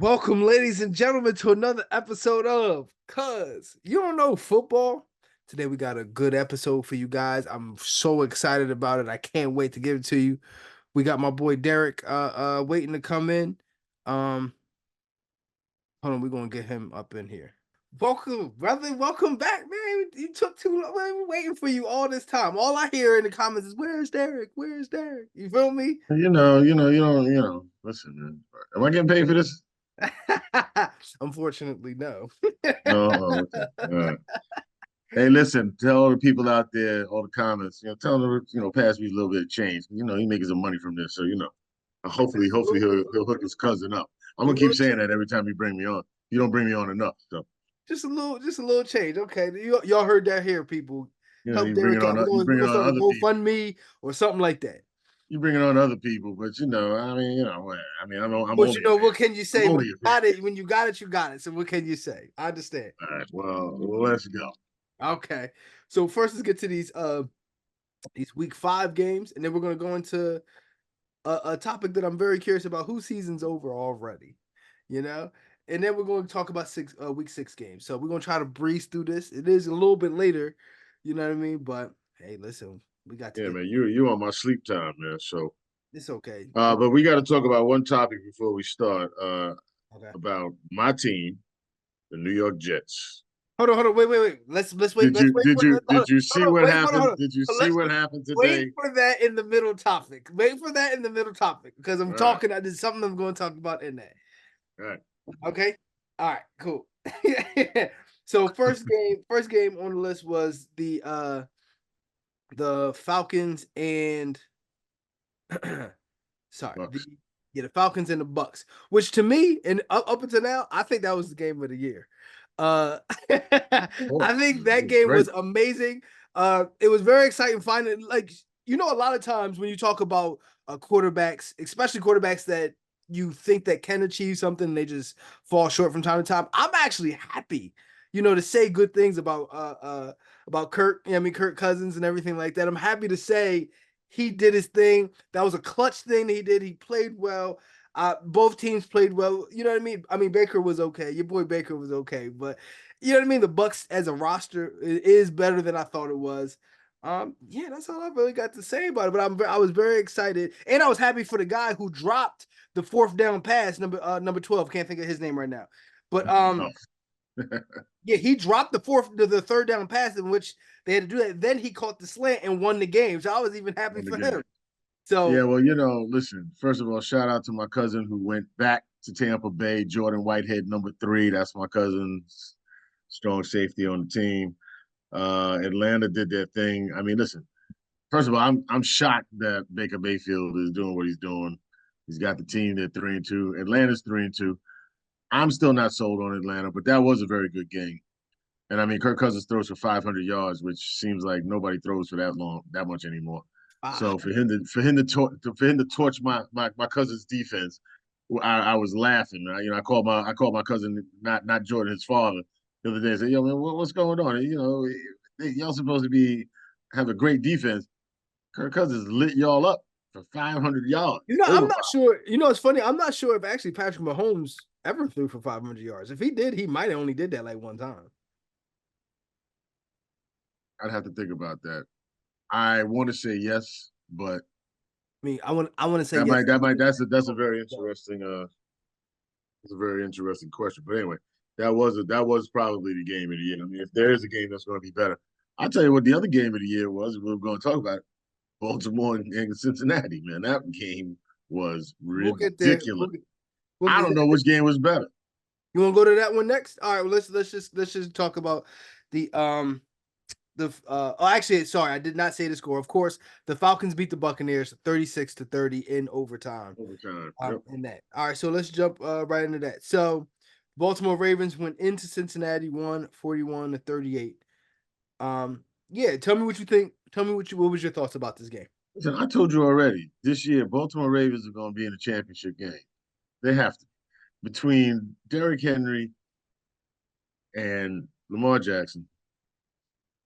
Welcome, ladies and gentlemen, to another episode of Cuz You Don't Know Football. Today we got a good episode for you guys. I'm so excited about it. I can't wait to give it to you. We got my boy Derek waiting to come in. Um Hold on, we're gonna get him up in here. Welcome, brother. Welcome back, man. You took too long. I've been waiting for you all this time. All I hear in the comments is where's Derek? Where's Derek? You feel me? Listen, man. Am I getting paid for this? Unfortunately, no. No. Oh, okay. Hey, listen, tell all the people out there, all the comments, tell them, pass me a little bit of change. He making some money from this, so hopefully he'll hook his cousin up. I'm A gonna keep little saying change. that every time you bring me on. You don't bring me on enough, so Just a little change. Okay. Y'all heard that here, people. Help you bring it Derek on, out. you bring We're it gonna on start a other people. GoFundMe or something like that. You bring it on other people, but I'm But you only a know, man. what can you I'm say? When only you a man. got it, you got it, you got it. So what can you say? I understand. All right, well, let's go. Okay. So first let's get to these week 5 games, and then we're gonna go into a topic that I'm very curious about. Whose season's over already? You know? And then we're going to talk about week 6 games. So we're gonna try to breeze through this. It is a little bit later, you know what I mean? But hey, listen, we got to Yeah, get man, you on my sleep time, man. So it's okay. but we got to talk about one topic before we start. Okay. About my team, the New York Jets. Hold on, wait. Let's wait. Did Let's you wait did for you hold did you see on, what wait, happened? hold Did you on. see what happened Wait today? for that in the middle topic. Wait for that in the middle topic because I'm All right, talking. There's something I'm going to talk about in that. all right. Okay. All right. Cool. So first game on the list was the Falcons and sorry, Bucks. the Falcons and the Bucks, which to me and up until now, I think that was the game of the year. Oh, I think it that was game great. was amazing. It was very exciting finding a lot of times when you talk about quarterbacks, especially quarterbacks that you think that can achieve something, they just fall short from time to time. I'm actually happy, to say good things about Kirk. I mean, Kirk Cousins and everything like that. I'm happy to say he did his thing. That was a clutch thing that he did. He played well. Both teams played well. You know what I mean? I mean, Baker was okay. Your boy Baker was okay, but you know what I mean. The Bucks as a roster is better than I thought it was. Yeah, that's all I really got to say about it. But I was very excited, and I was happy for the guy who dropped the fourth down pass, number 12. Can't think of his name right now, but Oh, yeah, he dropped the third down pass in which they had to do that. Then he caught the slant and won the game. So I was even happy won the for game. him. Yeah, So well, listen. First of all, shout out to my cousin who went back to Tampa Bay, Jordan Whitehead, number 3. That's my cousin's strong safety on the team. Atlanta did their thing. I mean, listen. First of all, I'm shocked that Baker Mayfield is doing what he's doing. He's got the team at 3-2. Atlanta's 3-2. I'm still not sold on Atlanta, but that was a very good game. And I mean, Kirk Cousins throws for 500 yards, which seems like nobody throws for that much anymore. ah, So for him to torch my cousin's defense, I was laughing. I called my cousin, not Jordan, his father, the other day. I said, "Yo, man, what's going on? Y'all supposed to have a great defense. Kirk Cousins lit y'all up for 500 yards, I'm over not 500. sure. It's funny. I'm not sure if actually Patrick Mahomes ever threw for 500 yards. If he did, he might have only did that like one time. I'd have to think about that. I want to say yes, but I mean, I want to say that yes. might that might that's a very interesting it's a very interesting question. But anyway, that was probably the game of the year. I mean, if there is a game that's going to be better, I'll tell you what the other game of the year was. We are going to talk about it. Baltimore and Cincinnati. Man, that game was We'll get there. ridiculous. We'll I get don't there. know which game was better. You want to go to that one next? All right. Well, let's just talk about the actually, sorry, I did not say the score. Of course, the Falcons beat the Buccaneers 36-30 in overtime. Overtime. Yep. In that. All right, so let's jump right into that. So Baltimore Ravens went into Cincinnati, won 41-38. Yeah, tell me what you think. Tell me what was your thoughts about this game? Listen, I told you already. This year, Baltimore Ravens are going to be in the championship game. They have to. Between Derrick Henry and Lamar Jackson,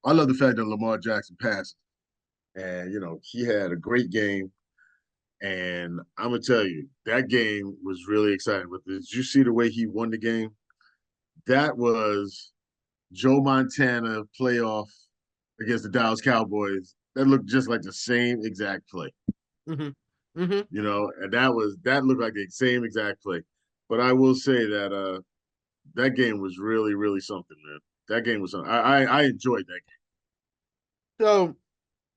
I love the fact that Lamar Jackson passed. And, he had a great game. And I'm gonna tell you, that game was really exciting. But did you see the way he won the game? That was Joe Montana playoff against the Dallas Cowboys. That looked just like the same exact play. Mm-hmm. Mm-hmm. And that looked like the same exact play. But I will say that that game was really, really something, man. That game was something. I enjoyed that game. So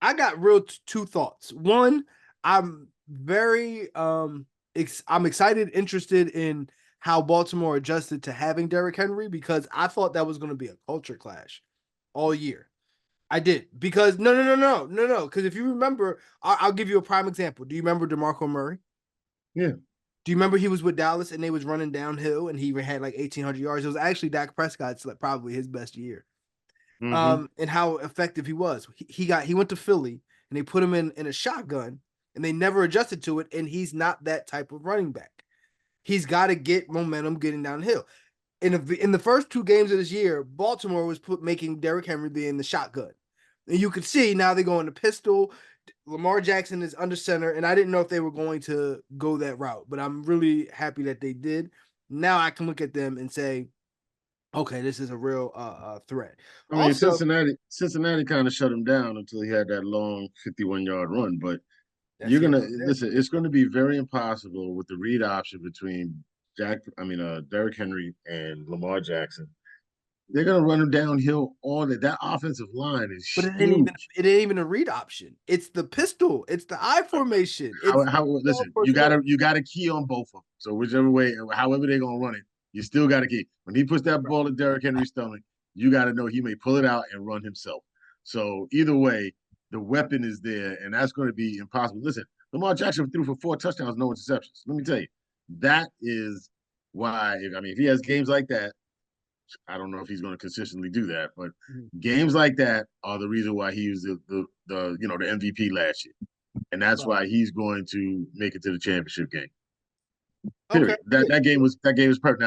I got real two thoughts. One, I'm very I'm excited, interested in how Baltimore adjusted to having Derrick Henry because I thought that was going to be a culture clash all year. I did because no. Because if you remember, I'll give you a prime example. Do you remember DeMarco Murray? Yeah. Do you remember he was with Dallas and they was running downhill and he had like 1,800 yards? It was actually Dak Prescott's like probably his best year. Mm-hmm. And how effective he was. He went to Philly and they put him in a shotgun and they never adjusted to it. And he's not that type of running back. He's got to get momentum getting downhill. In the first two games of this year, Baltimore was making Derrick Henry be in the shotgun. And you could see now they're going to pistol. Lamar Jackson is under center, and I didn't know if they were going to go that route, but I'm really happy that they did. Now I can look at them and say, okay, this is a real threat. I mean, Also, Cincinnati kind of shut him down until he had that long 51-yard run. But that's you're here gonna goes there. listen. It's going to be very impossible with the read option between Derrick Henry and Lamar Jackson. They're going to run him downhill all day. That offensive line is But huge. it ain't even a read option. It's the pistol. It's the I formation. It's Listen, you gotta key on both of them. So whichever way, however they're gonna run it, you still gotta key. When he puts that ball in Derrick Henry's stomach, you gotta know he may pull it out and run himself. So either way, the weapon is there, and that's going to be impossible. Listen, Lamar Jackson threw for 4 touchdowns, no interceptions. Let me tell you, that is why. If he has games like that, I don't know if he's going to consistently do that, but games like that are the reason why he was the MVP last year, and that's why he's going to make it to the championship game. okay. Period. That game was perfect.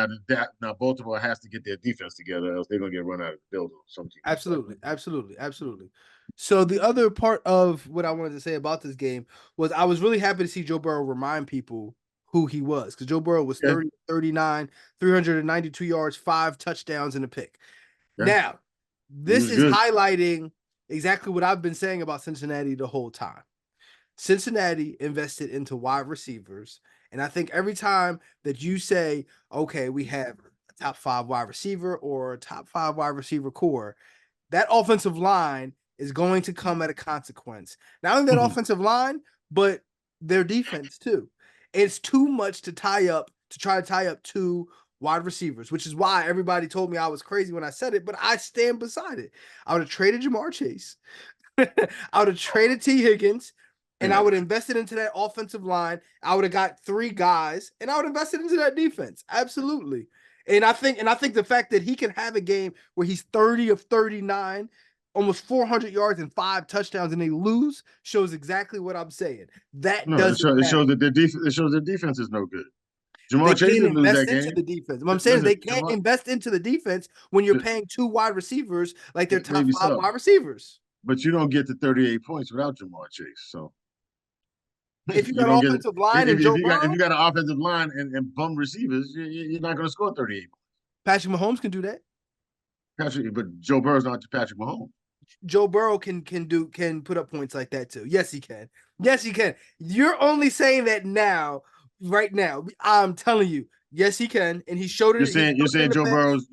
Now Baltimore has to get their defense together, else they're going to get run out of the building. Absolutely. So the other part of what I wanted to say about this game was I was really happy to see Joe Burrow remind people who he was because Joe Burrow was 30, 39, 392 yards, 5 touchdowns and a pick. Yeah. Now, this is highlighting exactly what I've been saying about Cincinnati the whole time. Cincinnati invested into wide receivers. And I think every time that you say, okay, we have a top 5 wide receiver or a top 5 wide receiver core, that offensive line is going to come at a consequence. Not only that offensive line, but their defense too. It's too much to try to tie up 2 wide receivers, which is why everybody told me I was crazy when I said it, but I stand beside it. I would have traded Ja'Marr Chase. I would have traded T. Higgins. And I would have invested into that offensive line. I would have got 3 guys, and I would have invested into that defense. Absolutely. And I think the fact that he can have a game where he's 30 of 39, almost 400 yards and 5 touchdowns, and they lose shows exactly what I'm saying. It shows that their defense is no good. Ja'Marr Chase didn't lose that game. The defense. What I'm saying is they can't invest into the defense when you're paying 2 wide receivers like they're top 5 wide receivers. But you don't get to 38 points without Ja'Marr Chase. So if you got an offensive line if you got an offensive line and bum receivers, you're not going to score 38 points. Patrick Mahomes can do that. But Joe Burrow's not Patrick Mahomes. Joe Burrow can put up points like that too. Yes, he can. Yes, he can. You're only saying that now, right now. I'm telling you, yes, he can, and he showed it. You're saying Joe Burrow's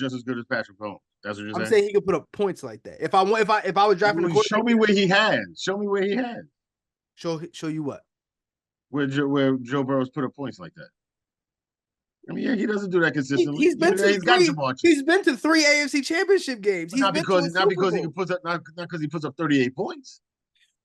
just as good as Patrick Mahomes. That's what you're saying. I'm saying he can put up points like that. If I was drafting a quarterback, show me where he has. Show me where he has. Show you what? Where Joe Burrow's put up points like that. I mean, yeah, he doesn't do that consistently. He's been to 3 AFC Championship games. Not because he puts up 38 points.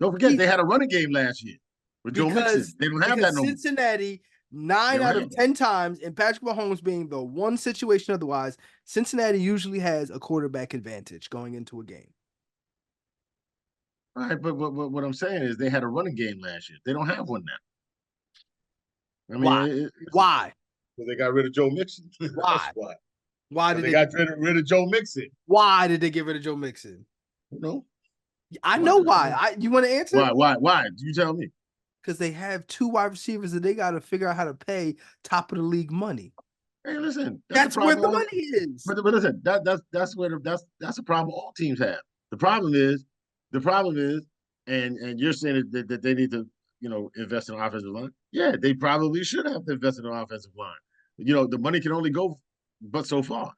Don't forget they had a running game last year with Joe Mixon. They don't have that no more. Cincinnati 9 out of 10 times, and Patrick Mahomes being the one situation otherwise, Cincinnati usually has a quarterback advantage going into a game. All right, but what I'm saying is they had a running game last year. They don't have one now. I mean, why? Because they got rid of Joe Mixon. Why? Why did they got rid of Joe Mixon? Why did they get rid of Joe Mixon? No. I know why. You want to answer? Why? You tell me. Because they have 2 wide receivers that they got to figure out how to pay top of the league money. Hey, listen, that's the That's where problem. the money is. But listen, that's where that's the problem all teams have. The problem is, and you're saying that they need to, invest in offensive line. Yeah, they probably should have to invest in an offensive line. The money can only go but so far.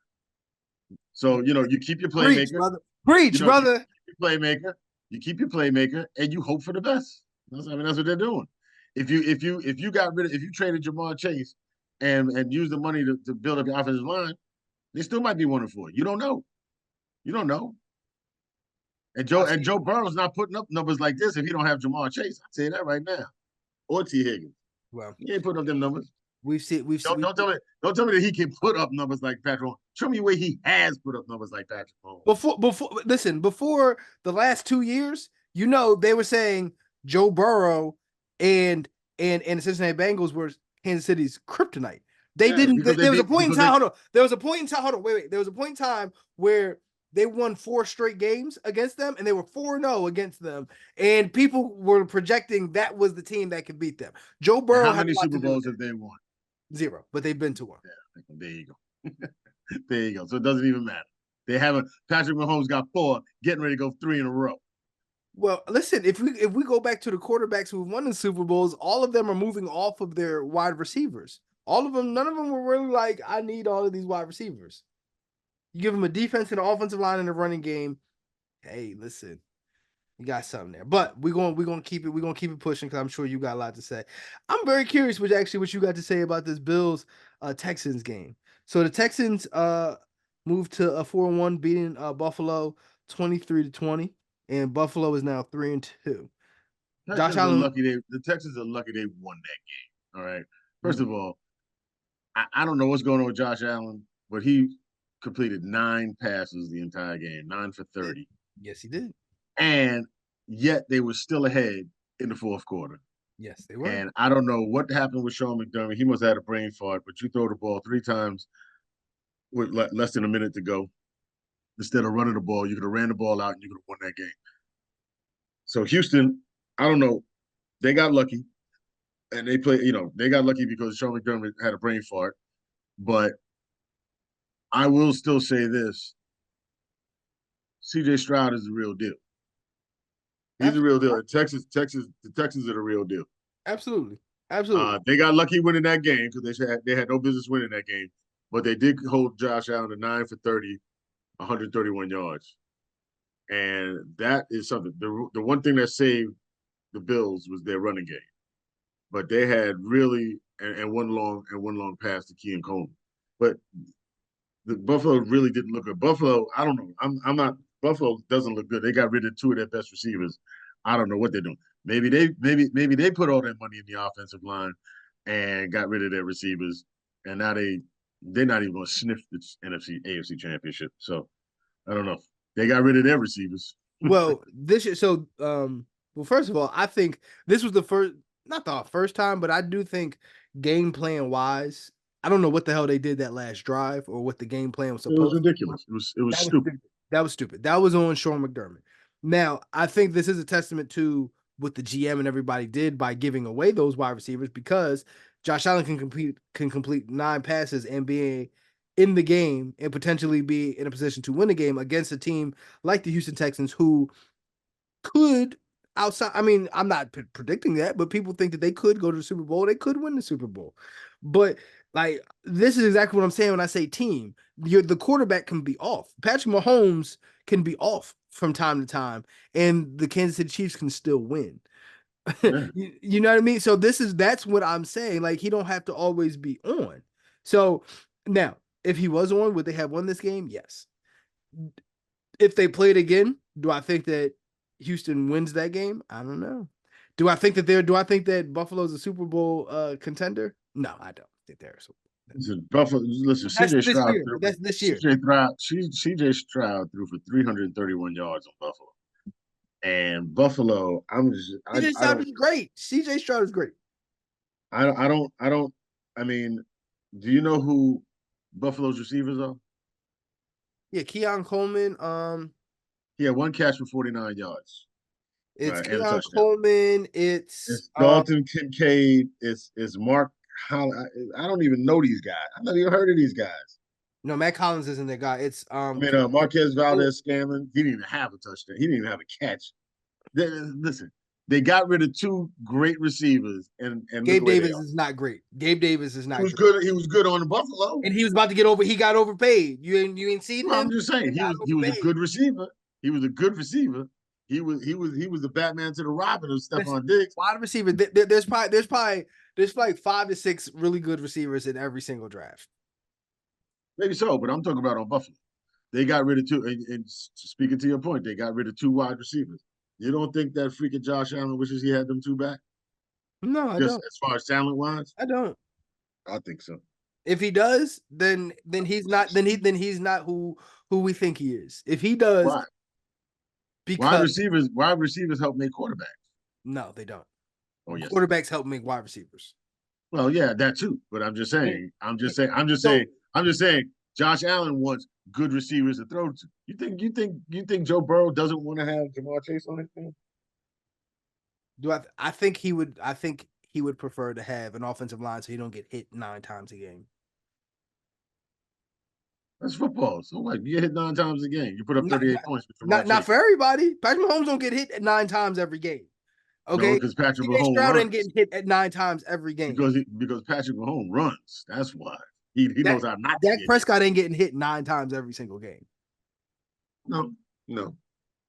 So you keep your Preach, playmaker. brother. Preach, You brother. keep your playmaker. You keep your playmaker, and you hope for the best. That's what they're doing. If you got rid of if you traded Jamar Chase and used the money to build up your offensive line, they still might be 1-4. You don't know. You don't know. And Joe Burrow's not putting up numbers like this if he don't have Jamar Chase. I'll tell you that right now. Or T. Higgins. Well, He ain't putting up them numbers. we've seen. Don't tell me that he can put up numbers like Patrick. Show me where he has put up numbers like Patrick Mahomes. Before the last 2 years, they were saying Joe Burrow and the Cincinnati Bengals were Kansas City's kryptonite. They didn't. There was a point in time. Hold on. There was a point in time. Hold on. Wait. There was a point in time where they won 4 straight games against them, and they were 4-0 against them. And people were projecting that was the team that could beat them. Joe Burrow. How many Super Bowls have they won? 0, but they've been to one. Yeah, there you go. There you go. So it doesn't even matter. They haven't. Patrick Mahomes got 4, getting ready to go 3 in a row. Well, listen, if we go back to the quarterbacks who won the Super Bowls, all of them are moving off of their wide receivers. All of them, none of them were really like, I need all of these wide receivers. You give them a defense and an offensive line and a running game. Hey, listen, you got something there. But we're gonna keep it pushing because I'm sure you got a lot to say. I'm very curious what you got to say about this Bills Texans game. So the Texans moved to a 4-1, beating Buffalo 23-20. And Buffalo is now 3-2. Josh Allen. The Texans are lucky they won that game. All right. First of all, I don't know what's going on with Josh Allen, but he completed 9 passes the entire game, 9 for 30. Yes, he did. And yet they were still ahead in the fourth quarter. Yes, they were. And I don't know what happened with Sean McDermott. He must have had a brain fart, but you throw the ball 3 times with less than a minute to go. Instead of running the ball, you could have ran the ball out and you could have won that game. So Houston, I don't know. They got lucky. And they got lucky because Sean McDermott had a brain fart. But I will still say this. CJ Stroud is the real deal. He's the real deal. The Texans are the real deal. Absolutely. They got lucky winning that game because they had no business winning that game. But they did hold Josh Allen to 9 for 30, 131 yards. And that is something. The one thing that saved the Bills was their running game. But they had really and one long pass to Keon Coleman. But the Buffalo really didn't look good. Buffalo, I don't know. I'm not. Buffalo doesn't look good. They got rid of 2 of their best receivers. I don't know what they're doing. Maybe they put all that money in the offensive line and got rid of their receivers, and now they're not even going to sniff the AFC championship. So I don't know. They got rid of their receivers. Well, first of all, I think this was not the first time, but I do think game plan wise, I don't know what the hell they did that last drive or what the game plan was supposed to be. It was ridiculous. It was stupid. That was stupid. That was on Sean McDermott. Now, I think this is a testament to what the GM and everybody did by giving away those wide receivers, because Josh Allen can complete 9 passes and be in the game and potentially be in a position to win a game against a team like the Houston Texans, who could outside. I mean, I'm not predicting that, but people think that they could go to the Super Bowl. They could win the Super Bowl. But like, this is exactly what I'm saying when I say team. The quarterback can be off. Patrick Mahomes can be off from time to time, and the Kansas City Chiefs can still win. Yeah. You know what I mean? So that's what I'm saying. Like, he don't have to always be on. So now, if he was on, would they have won this game? Yes. If they played again, do I think that Houston wins that game? I don't know. Do I think that Buffalo's a Super Bowl contender? No, I don't think they're. Listen, Buffalo. Listen, CJ Stroud. That's this year. CJ Stroud threw for 331 yards on Buffalo, and Buffalo. CJ Stroud is great. CJ Stroud is great. I don't. I mean, do you know who Buffalo's receivers are? Yeah, Keon Coleman. He had 1 catch for 49 yards. It's and a Keon touchdown. Coleman. It's It's Dalton Kincaid. It's Mark Holl. I don't even know these guys. I've never even heard of these guys. no, Matt Collins isn't their guy. It's I mean, Marquez Valdez Scanlon. He didn't even have a touchdown. He didn't even have a catch. Listen, they got rid of two great receivers, and Gabe Davis is not great. Gabe Davis is not. He was good. He was good on the Buffalo, and he was about to get over. He got overpaid. You ain't seen well, him. I'm just saying he was a good receiver. He was a good receiver. He was the Batman to the Robin of Stephon Diggs. Wide receiver. There's probably 5 to 6 really good receivers in every single draft. Maybe so, but I'm talking about on Buffalo. They got rid of two. And speaking to your point, they got rid of two wide receivers. You don't think that freaking Josh Allen wishes he had them two back? No, I Just don't. as far as talent wise, I don't. I think so. If he does, then he's not. Then he's not who we think he is. If he does, Why? because wide receivers help make quarterbacks. no, they don't. Oh yes, quarterbacks help make wide receivers. Well, yeah, that too. But I'm just saying. I'm just saying. Josh Allen wants good receivers to throw to. You think Joe Burrow doesn't want to have Ja'Marr Chase on his team? I think he would. I think he would prefer to have an offensive line so he don't get hit 9 times a game. That's football. So what? You get hit 9 times a game. You put up 38 points. Not for everybody. Patrick Mahomes don't get hit 9 times every game. Okay, because Patrick CJ Mahomes Stroud ain't getting hit at 9 times every game because Patrick Mahomes runs. That's why he knows how not to. Dak Prescott ain't getting hit 9 times every single game. No.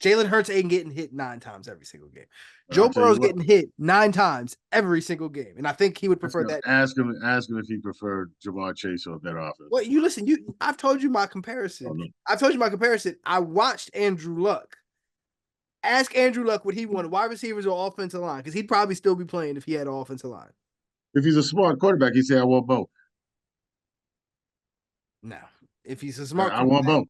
Jalen Hurts ain't getting hit 9 times every single game. Joe Burrow's getting hit 9 times every single game, and I think he would prefer that. Ask him if he preferred Ja'Marr Chase or a better offense. Well, you listen. I've told you my comparison. I watched Andrew Luck. Ask Andrew Luck what he wanted, wide receivers or offensive line, because he'd probably still be playing if he had an offensive line. If he's a smart quarterback, he'd say, I want both. No. If he's a smart I want both.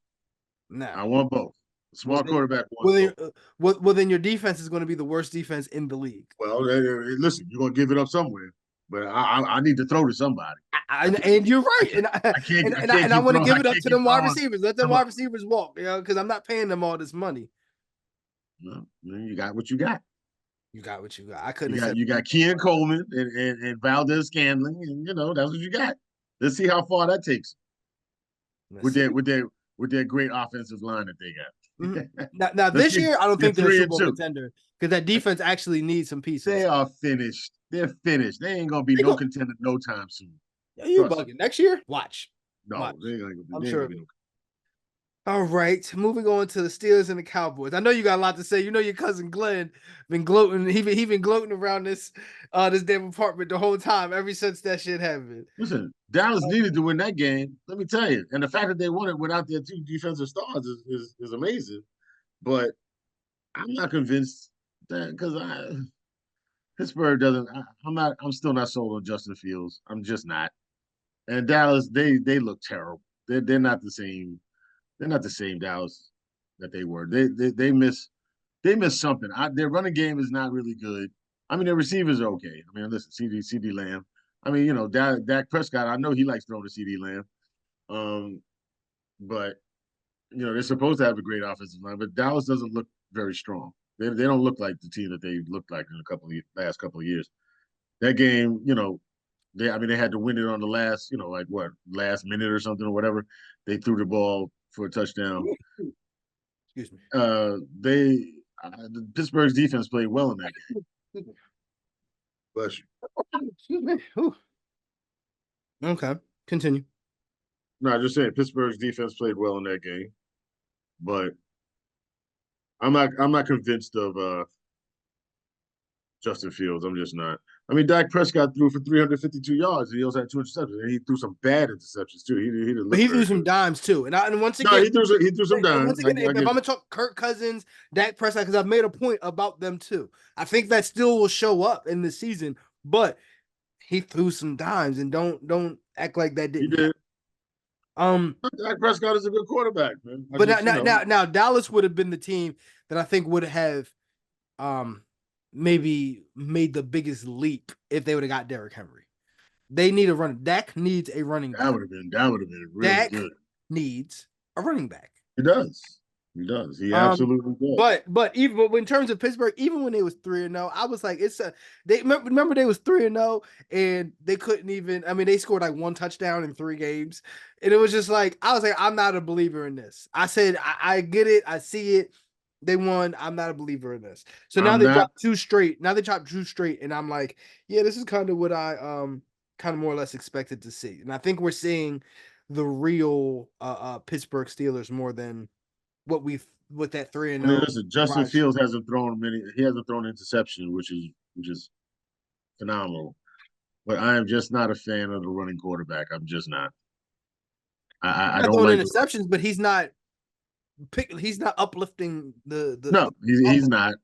No. I want both. Smart quarterback wants both. Well, then your defense is going to be the worst defense in the league. Well, listen, you're going to give it up somewhere. But I need to throw to somebody. And you're right. And I want to give it up to them wide receivers. Let them wide receivers walk, because I'm not paying them all this money. No, you got what you got. You got what you got. I couldn't. You got Keon Coleman and Valdez Scantling, and that's what you got. Let's see how far that takes. With their great offensive line that they got. Mm-hmm. Now this year, I don't think they're a Super Bowl contender because that defense actually needs some pieces. They are finished. They're finished. They ain't gonna be no contender no time soon. Yeah, you bugging. Next year, watch. No, watch. They ain't gonna be. I'm sure. All right, moving on to the Steelers and the Cowboys. I know you got a lot to say. You know your cousin Glenn been gloating. He been gloating around this damn apartment the whole time ever since that shit happened. Listen, Dallas needed to win that game. Let me tell you, and the fact that they won it without their 2 defensive stars is amazing. But I'm not convinced that because Pittsburgh doesn't. I'm still not sold on Justin Fields. I'm just not. And Dallas, they look terrible. They're not the same. They're not the same Dallas that they were. They miss something. Their running game is not really good. I mean, their receivers are okay. I mean, listen, CD Lamb. I mean, Dak Prescott. I know he likes throwing to CD Lamb. But they're supposed to have a great offensive line, but Dallas doesn't look very strong. They don't look like the team that they looked like in last couple of years. That game, they had to win it on the last, last minute or something or whatever. They threw the ball for a touchdown. Excuse me. Pittsburgh's defense played well in that game. Bless you. Excuse me. Ooh. Okay, continue. No, I'm just saying Pittsburgh's defense played well in that game, but I'm not convinced of Justin Fields. I'm just not. I mean, Dak Prescott threw for 352 yards. And he also had 2 interceptions, and he threw some bad interceptions too. He threw some dimes too. And once again, he threw some dimes. Once again, if I'm gonna talk Kirk Cousins, Dak Prescott, because I've made a point about them too. I think that still will show up in the season, but he threw some dimes, and don't act like that didn't. He did. Dak Prescott is a good quarterback, man. But now Dallas would have been the team that I think would have maybe made the biggest leap if they would have got Derrick Henry. They need a run. Dak needs a running back. That would have been really Dak good. Needs a running back. He does. He does. He absolutely does. But even in terms of Pittsburgh, even when they was 3-0, I was like, it's a they remember they was 3-0 and they couldn't even. I mean, they scored like one touchdown in 3 games, and it was just like I was like, I'm not a believer in this. I said, I get it, I see it. They won. I'm not a believer in this. So now I'm they not. dropped 2 straight. Now they dropped 2 straight, and I'm like, yeah, this is kind of what I kind of more or less expected to see. And I think we're seeing the real Pittsburgh Steelers more than what we've with that 3 and I mean, 0 listen, Justin rise. Fields hasn't thrown many. He hasn't thrown an interception, which is phenomenal. But I am just not a fan of the running quarterback. I'm just not. He's I not don't throwing like. interceptions, but he's not uplifting No, the he's offense. not.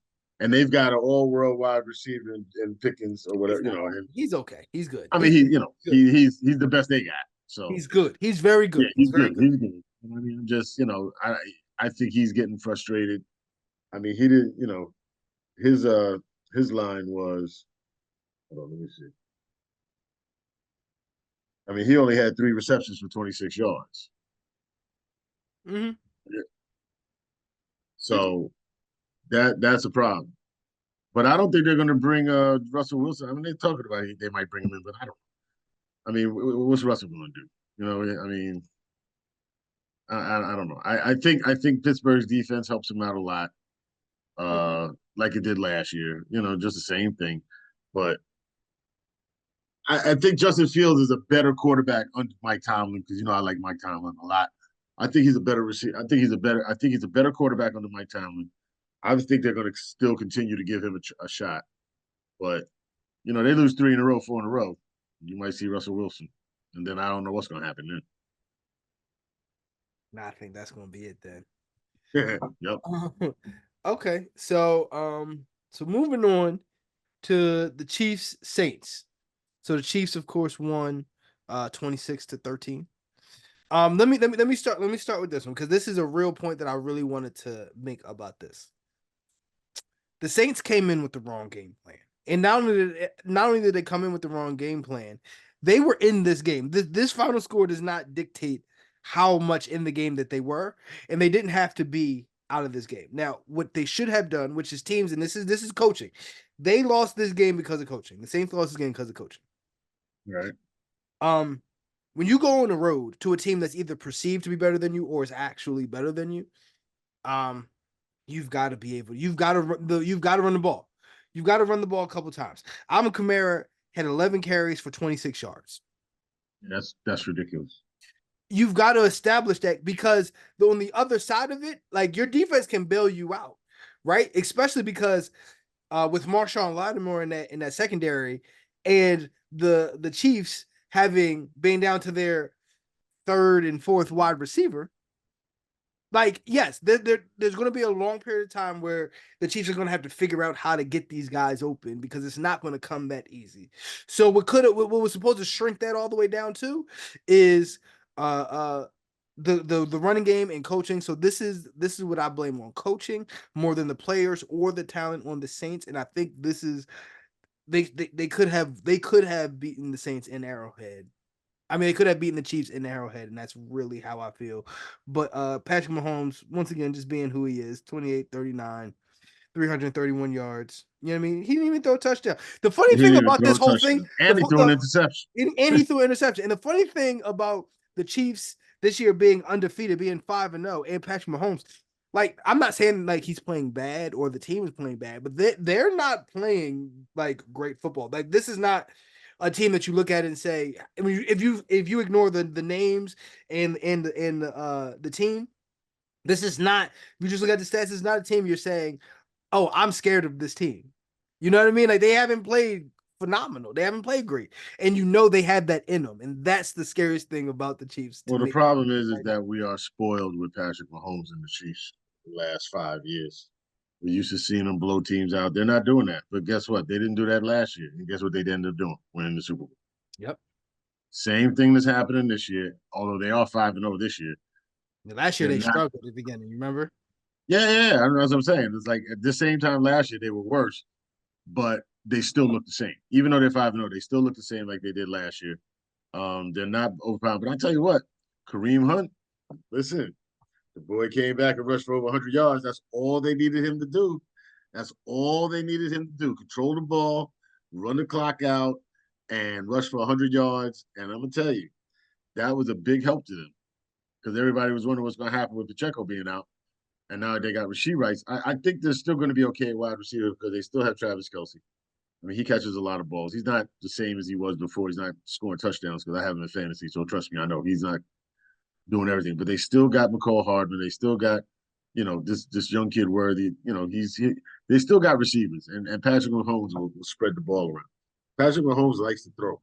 And they've got an all-world wide receiver in Pickens or He's whatever, not. And He's okay. He's good. I mean, Good. he's the best they got. So He's good. He's very yeah, good. He's he's very good. good. He's good. I mean, just I think he's getting frustrated. I mean, he didn't. His his line was. Hold on, let me see. I mean, he only had 3 receptions for 26 yards. Mm-hmm. Yeah. So that's a problem. But I don't think they're going to bring Russell Wilson. I mean, they're talking about they might bring him in, but I don't. I mean, what's Russell going to do? I mean, I don't know. I think Pittsburgh's defense helps him out a lot, like it did last year. Just the same thing. But I think Justin Fields is a better quarterback under Mike Tomlin because I like Mike Tomlin a lot. I think he's a better receiver. I think he's a better quarterback under Mike Tomlin. I think they're going to still continue to give him a shot. But they lose 3 in a row, 4 in a row. You might see Russell Wilson, and then I don't know what's going to happen I think that's gonna be it then. then. Yep. Okay, so moving on to the Chiefs Saints. So the Chiefs, of course, won 26-13. Let me start with this one because this is a real point that I really wanted to make about this. The Saints came in with the wrong game plan. And not only did they come in with the wrong game plan, they were in this game. This final score does not dictate how much in the game that they were, and they didn't have to be out of this game. Now, what they should have done, which is teams, and this is coaching, they lost this game because of coaching. The Saints lost this game because of coaching. Right. When you go on the road to a team that's either perceived to be better than you or is actually better than you, you've got to be able. You've got to run the ball. You've got to run the ball a couple times. Alvin Kamara had 11 carries for 26 yards. That's ridiculous. You've got to establish that because on the other side of it, like your defense can bail you out, right? Especially because with Marshawn Lattimore in that secondary and the Chiefs having been down to their third and fourth wide receiver, like, yes, there's going to be a long period of time where the Chiefs are going to have to figure out how to get these guys open because it's not going to come that easy. So what was supposed to shrink that all the way down to is the running game and coaching. So this is what I blame on coaching more than the players or the talent on the Saints. And I think this is they could have beaten the Saints in Arrowhead. I mean, they could have beaten the Chiefs in Arrowhead, and that's really how I feel. But Patrick Mahomes, once again, just being who he is, 28, 39, 331 yards. You know what I mean? He didn't even throw a touchdown. The funny He didn't thing even about throw this a whole thing, touchdown, and he threw an interception. and he threw an interception. And the funny thing about the Chiefs this year being undefeated, being 5-0, and Patrick Mahomes, like, I'm not saying like he's playing bad or the team is playing bad, but they're not playing like great football. Like, this is not a team that you look at and say, I mean, if you ignore the names and the team, this is not. If you just look at the stats, it's not a team you're saying, oh, I'm scared of this team. You know what I mean? Like, they haven't played phenomenal. They haven't played great, and they have that in them, and that's the scariest thing about the Chiefs to Well, the me problem is right now. that we are spoiled with Patrick Mahomes and the Chiefs the last 5 years. We used to seeing them blow teams out. They're not doing that. But guess what? They didn't do that last year. And guess what they ended up doing? Winning the Super Bowl. Yep. Same thing that's happening this year, although they are 5-0 this year. Last year They're they not. struggled at the beginning. You remember? Yeah. I know what I'm saying. It's like at the same time last year they were worse, but they still look the same. Even though they're 5-0, they still look the same like they did last year. They're not overpowered. But I tell you what, Kareem Hunt, listen, The boy came back and rushed for over 100 yards. That's all they needed him to do. That's all they needed him to do. Control the ball, run the clock out, and rush for 100 yards. And I'm going to tell you, that was a big help to them because everybody was wondering what's going to happen with Pacheco being out. And now they got Rashee Rice. I think they're still going to be okay at wide receiver because they still have Travis Kelce. I mean, he catches a lot of balls. He's not the same as he was before. He's not scoring touchdowns because I have him in fantasy. So trust me, I know he's not doing everything. But they still got McCall Hardman. They still got, this young kid Worthy. They still got receivers. And Patrick Mahomes will spread the ball around. Patrick Mahomes likes to throw,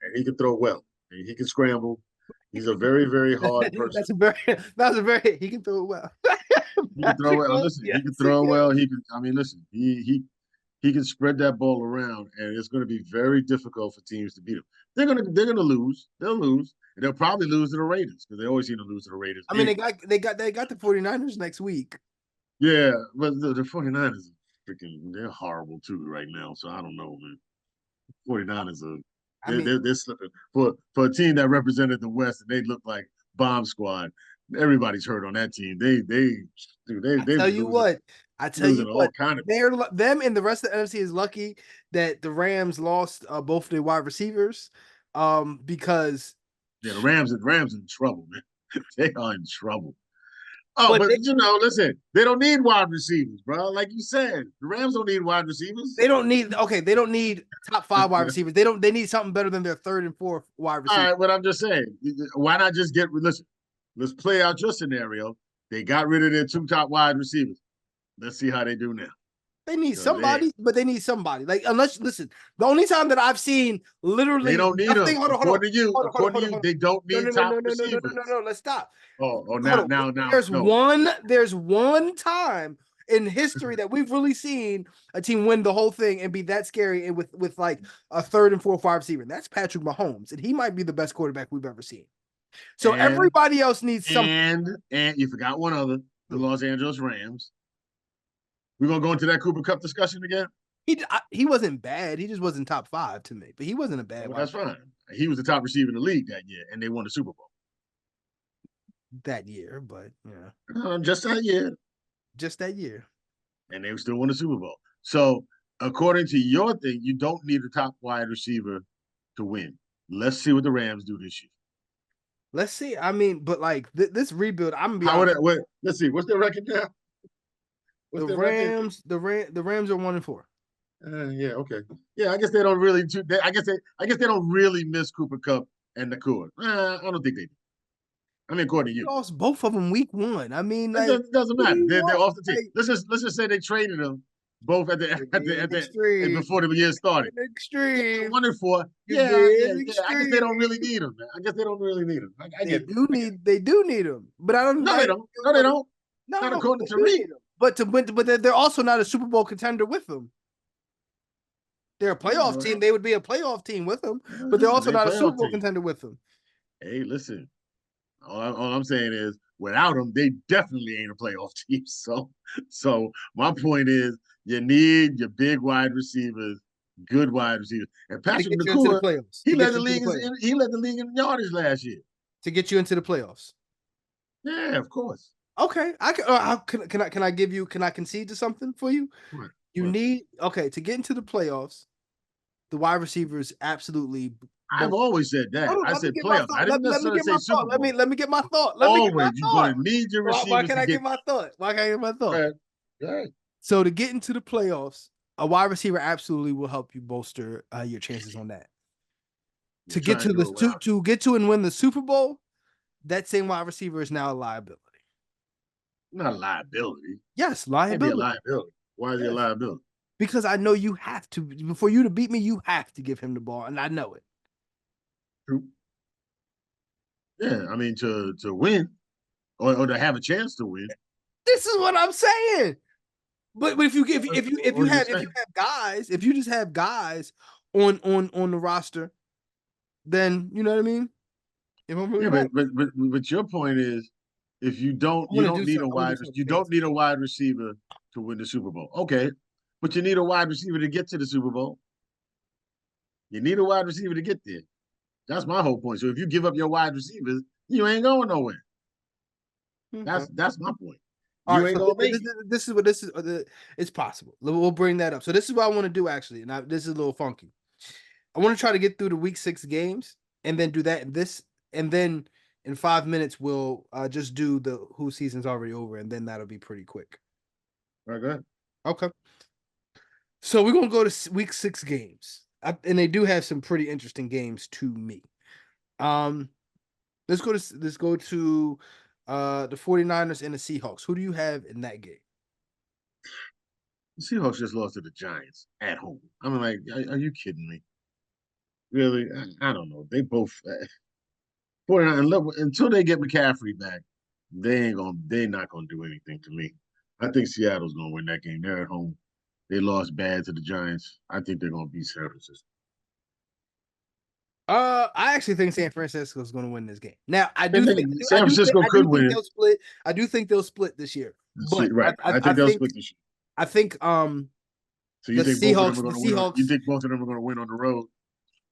and he can throw well, and he can scramble. He's a very, very hard person. That's a very he can throw it well. He can throw well. Listen, yes, he can throw well. He can. I mean, listen, he can spread that ball around, and it's going to be very difficult for teams to beat him. They're gonna lose. They'll lose, and they'll probably lose to the Raiders because they always seem to lose to the Raiders. I mean, they got the 49ers next week. Yeah, but the 49ers they're horrible too right now. So I don't know, man. 49ers they're slipping for a team that represented the West, and they look like bomb squad. Everybody's hurt on that team. They tell you what. I tell you what, them and the rest of the NFC is lucky that the Rams lost both their wide receivers, because the Rams in trouble, man. They are in trouble. Oh, but listen, they don't need wide receivers, bro. Like you said, the Rams don't need wide receivers. They don't need top 5 wide receivers. They need something better than their 3rd and 4th wide receivers. All right, but I'm just saying, why not just let's play out your scenario. They got rid of their 2 top wide receivers. Let's see how they do now. They need somebody, but they need somebody. Like, the only time that I've seen literally they don't need them. According to you, they don't need top receivers. No, let's stop. Now. There's one time in history that we've really seen a team win the whole thing and be that scary and with like a 3rd and 4th wide receiver. And that's Patrick Mahomes, and he might be the best quarterback we've ever seen. So everybody else needs something. And you forgot one other, the Los Angeles Rams. We're gonna go into that Cooper Kupp discussion again. He wasn't bad. He just wasn't top 5 to me, but he wasn't a bad. Well, that's fine. He was the top receiver in the league that year, and they won the Super Bowl that year. But yeah, just that year. Just that year, and they still won the Super Bowl. So, according to your thing, you don't need a top wide receiver to win. Let's see what the Rams do this year. Let's see. I mean, but like this rebuild, I'm gonna be let's see. What's their record now? The Rams are 1-4. Yeah, okay. Yeah, I guess they don't really. I guess they don't really miss Cooper Kupp and Nakua. I don't think they do. I mean, according to you, lost both of them week 1. I mean, it doesn't matter. They're off the team. Let's just say they traded them both at the before the year started. Extreme 1-4. Yeah. I guess they don't really need them. Man. I guess they don't really need them. They do need them, but I don't. No, they don't. No, they don't. Not according to me. But they're also not a Super Bowl contender with them. They're a playoff team. They would be a playoff team with them, but they're also not a Super Bowl contender with them. Hey, listen. All I'm saying is, without them, they definitely ain't a playoff team. So my point is, you need your big wide receivers, good wide receivers, and Patrick Nakua. He led the league in yardage last year to get you into the playoffs. Yeah, of course. Okay, can I concede to something for you? Need to get into the playoffs. The wide receivers absolutely. I've always said that. I said playoffs. I didn't necessarily say Super Bowl. Let me get my thought. You're going to need your receivers. Why can't I get my thought? Right. So to get into the playoffs, a wide receiver absolutely will help you bolster your chances on that. To get to and win the Super Bowl, that same wide receiver is now a liability. Not a liability. Yes, liability. A liability. Why is he a liability? Because I know you have to. For you to beat me, you have to give him the ball, and I know it. True. Yeah, I mean to win, or to have a chance to win. This is what I'm saying. But if you just have guys on the roster, then you know what I mean. But your point is, if you don't need a wide receiver to win the Super Bowl. Okay, but you need a wide receiver to get to the Super Bowl. You need a wide receiver to get there. That's my whole point. So if you give up your wide receivers, you ain't going nowhere. Okay. That's my point. All You right, ain't so gonna make it. this is what this is. It's possible. We'll bring that up. So this is what I want to do actually, and this is a little funky. I want to try to get through the week 6 games and then do that. And then in 5 minutes we'll just do the who season's already over, and then that'll be pretty quick. All right, go ahead. Okay. So we're gonna go to week 6 games, and they do have some pretty interesting games to me. Um, let's go to the 49ers and the Seahawks. Who do you have in that game? The Seahawks just lost to the Giants at home. I'm like, are you kidding me? Really? I don't know. They both 49 until they get McCaffrey back, they're not gonna do anything to me. I think Seattle's gonna win that game. They're at home. They lost bad to the Giants. I think they're gonna beat San Francisco. I actually think San Francisco is going to win this game. Now, San Francisco could win it. they'll split. I do think they'll split this year, but Right. I think they'll split this year. I think So you the think both Seahawks, of them are the going to win? Seahawks, You think both of them are going to win on the road?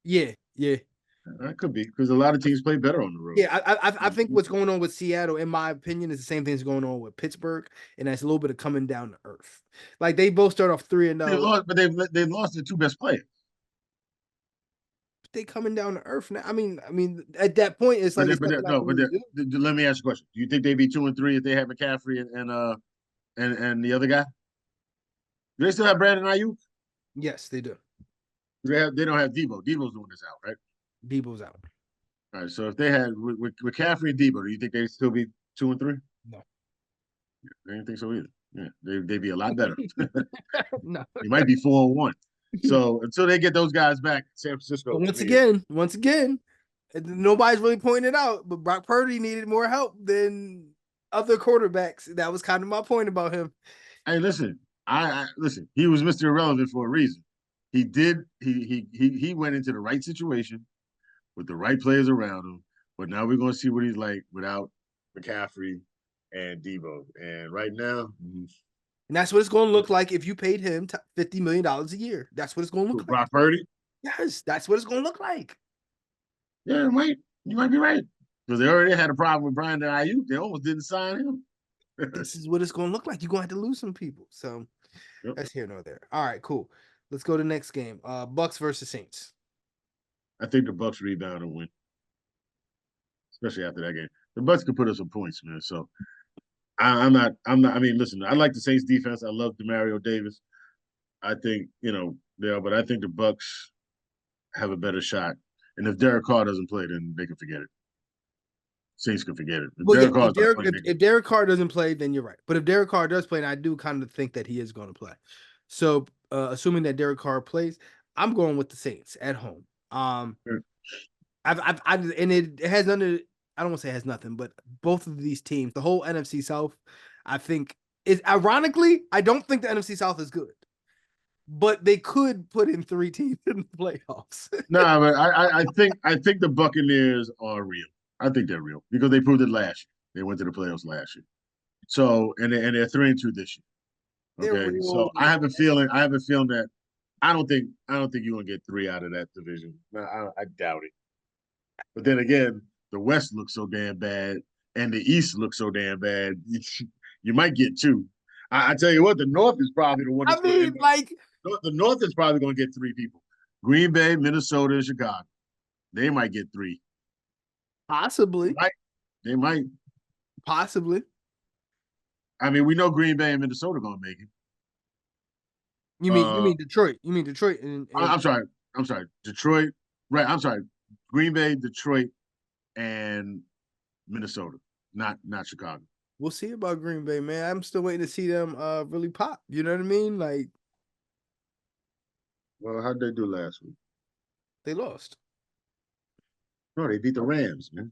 yeah, That could be because a lot of teams play better on the road. yeah. I think what's going on with Seattle, in my opinion, is the same thing that's going on with Pittsburgh, and that's a little bit of coming down to earth. Like they both start off 3-0. They lost, but they've lost their two best players. They coming down to earth now. I mean, at that point, it's like Let me ask you a question. Do you think they'd be 2-3 if they had McCaffrey and the other guy? Do they still have Brandon Ayuk? Yes, they do. They don't have Debo. Debo's doing this out, right? Debo's out. All right. So if they had with McCaffrey and Debo, do you think they'd still be 2-3? No, I didn't think so either. Yeah, they'd be a lot better. no. They might be 4-1. So until they get those guys back, San Francisco. Once again, nobody's really pointing it out, but Brock Purdy needed more help than other quarterbacks. That was kind of my point about him. Hey, listen, I listen. He was Mr. Irrelevant for a reason. He did. He went into the right situation with the right players around him. But now we're going to see what he's like without McCaffrey and Debo. And right now, And that's what it's going to look like if you paid him $50 million a year. That's what it's going to look like. Brock Purdy? Yes, that's what it's going to look like. Yeah, you might be right. Because they already had a problem with Brian Ayuk. They almost didn't sign him. This is what it's going to look like. You're going to have to lose some people. So that's here nor there. All right, cool. Let's go to the next game. Bucks versus Saints. I think the Bucks rebound and win. Especially after that game. The Bucks could put us some points, man. So I'm not. I mean, listen, I like the Saints defense. I love Demario Davis. I think, but I think the Bucks have a better shot. And if Derek Carr doesn't play, then they can forget it. Saints can forget it. If Derek Carr doesn't play, then you're right. But if Derek Carr does play, and I do kind of think that he is going to play. So assuming that Derek Carr plays, I'm going with the Saints at home. Sure. And it has nothing. I don't want to say it has nothing, but both of these teams, the whole NFC South, I think is ironically, I don't think the NFC South is good, but they could put in 3 teams in the playoffs. No, but I think the Buccaneers are real. I think they're real because they proved it last year. They went to the playoffs last year. So and they're 3-2 this year. Okay, so I have a feeling that I don't think you're gonna get 3 out of that division. I doubt it. But then again, the West looks so damn bad, and the East looks so damn bad. You might get 2. I tell you what, the North is probably the one. The North is probably going to get 3 people: Green Bay, Minnesota, and Chicago. They might get 3. Possibly. They might. Possibly. I mean, we know Green Bay and Minnesota are going to make it. You mean Detroit? You mean Detroit? I'm sorry. Detroit. Right. I'm sorry. Green Bay, Detroit, and Minnesota. Not Chicago. We'll see about Green Bay, man. I'm still waiting to see them really pop. You know what I mean? Like, well, how'd they do last week? They lost. No, they beat the Rams, man.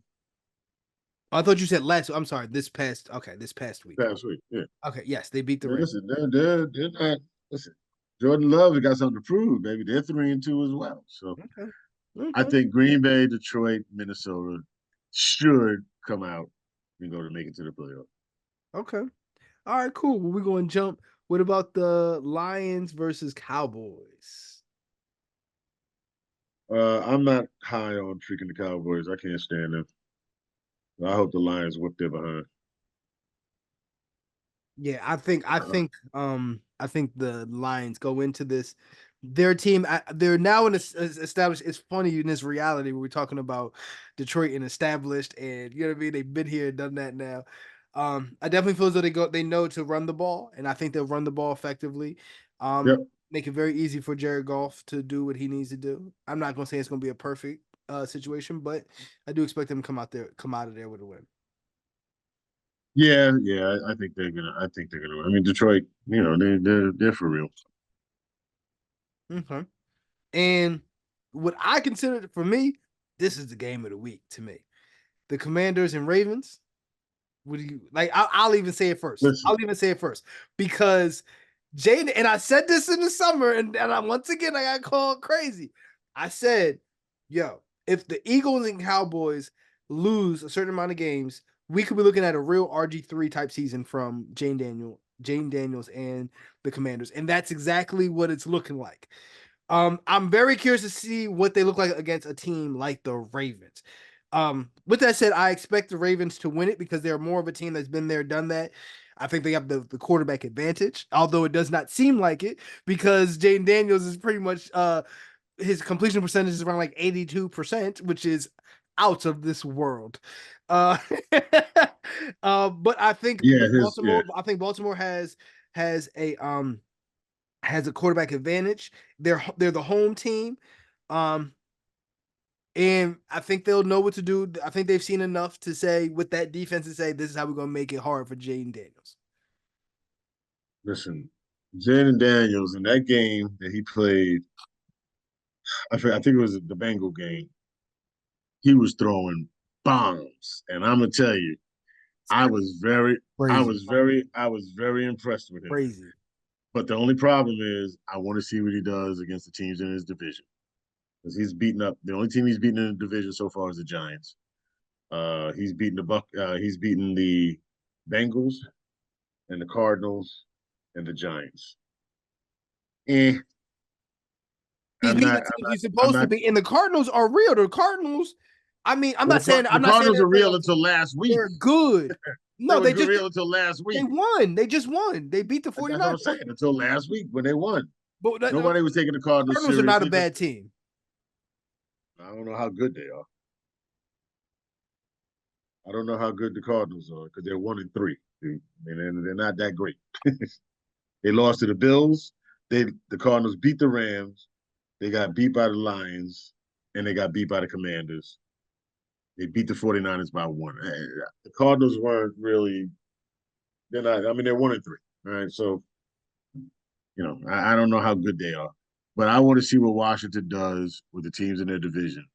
I thought you said last. I'm sorry. This past week. Past week, yeah. Okay, yes, they beat the Rams. Listen, they're not. Listen, Jordan Love has got something to prove, baby. They're 3-2 as well. So I think Green Bay, Detroit, Minnesota should come out and go to make it to the playoffs. Okay. All right, cool. Well, we're going to jump. What about the Lions versus Cowboys? I'm not high on freaking the Cowboys. I can't stand them. I hope the Lions whip their behind. Yeah, I think the Lions go into this. Their team, they're now in this established. It's funny in this reality where we're talking about Detroit and established, and you know what I mean. They've been here, done that now. I definitely feel as though they know to run the ball, and I think they'll run the ball effectively. Yep. Make it very easy for Jared Goff to do what he needs to do. I'm not gonna say it's gonna be a perfect situation, but I do expect them to come out of there with a win. Yeah, yeah. I think they're gonna. I think they're gonna. I mean, Detroit. You know, they're for real. Okay. And what I consider for me, this is the game of the week to me. The Commanders and Ravens. What do you like? I'll even say it first. Listen, I'll even say it first because Jaden, and I said this in the summer, and once again I got called crazy. I said, yo, if the Eagles and Cowboys lose a certain amount of games, we could be looking at a real RG3 type season from Jane Daniels and the Commanders. And that's exactly what it's looking like. I'm very curious to see what they look like against a team like the Ravens. With that said, I expect the Ravens to win it because they're more of a team that's been there, done that. I think they have the quarterback advantage, although it does not seem like it because Jaden Daniels is pretty much his completion percentage is around like 82%, which is out of this world. Uh, but yeah, his yeah. I think Baltimore has a quarterback advantage. They're the home team. Um, and I think they'll know what to do. I think they've seen enough to say with that defense to say this is how we're gonna make it hard for Jaden Daniels. Listen, Jaden Daniels in that game that he played. I think it was the Bengal game. He was throwing bombs, and I'm gonna tell you, I was very, Crazy. I was very impressed with him. Crazy. But the only problem is, I want to see what he does against the teams in his division because he's beaten up. The only team he's beaten in the division so far is the Giants. He's beaten the Buck. He's beaten the Bengals and the Cardinals and the Giants. Eh, He's I'm beating not. the teams he's I'm supposed to not. be, and the Cardinals are real. The Cardinals, I mean, Well, the I'm not saying Cardinals that are real until last week. they're good. They No, were real until last they week. won. They just won. They beat the That's what 49ers. I'm saying. Until last week when they won, But nobody was taking the Cardinals Cardinals are not a seriously. bad team. I don't know how good they are. I don't know how good the Cardinals are because they're 1-3. They're not that great. They lost to the Bills. The Cardinals beat the Rams. They got beat by the Lions, and they got beat by the Commanders. They beat the 49ers by one. The Cardinals weren't really. They're not. I mean, they're 1-3. All right, so I don't know how good they are, but I want to see what Washington does with the teams in their division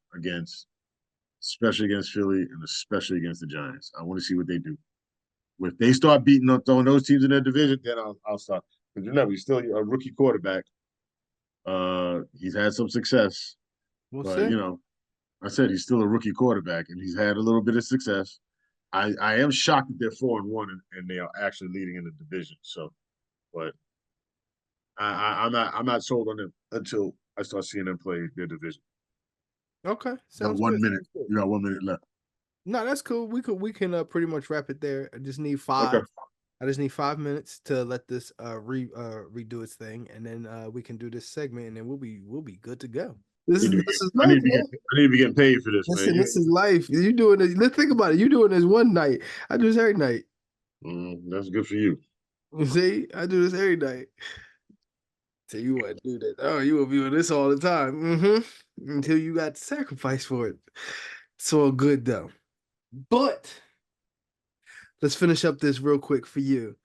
especially against Philly and especially against the Giants. I want to see what they do. If they start beating up on those teams in their division, then I'll start. Because remember, he's still a rookie quarterback. He's had some success, We'll but see. I said he's still a rookie quarterback, and he's had a little bit of success. I am shocked that they're 4-1 and they are actually leading in the division. So, but I'm not sold on them until I start seeing them play their division. Okay, You got sounds one good. minute. You got 1 minute left. No, that's cool. We can pretty much wrap it there. I just need five. Okay. I just need 5 minutes to let this redo its thing, and then we can do this segment, and then we'll be good to go. This is I life, need to man. be getting paid for this, man. Listen, this is life. You doing this? Let's think about it. You doing this one night. I do this every night. That's good for you. See, I do this every night. So you want to do that? Oh, you will be doing this all the time. Until you got to sacrifice for it. It's all good though. But let's finish up this real quick for you.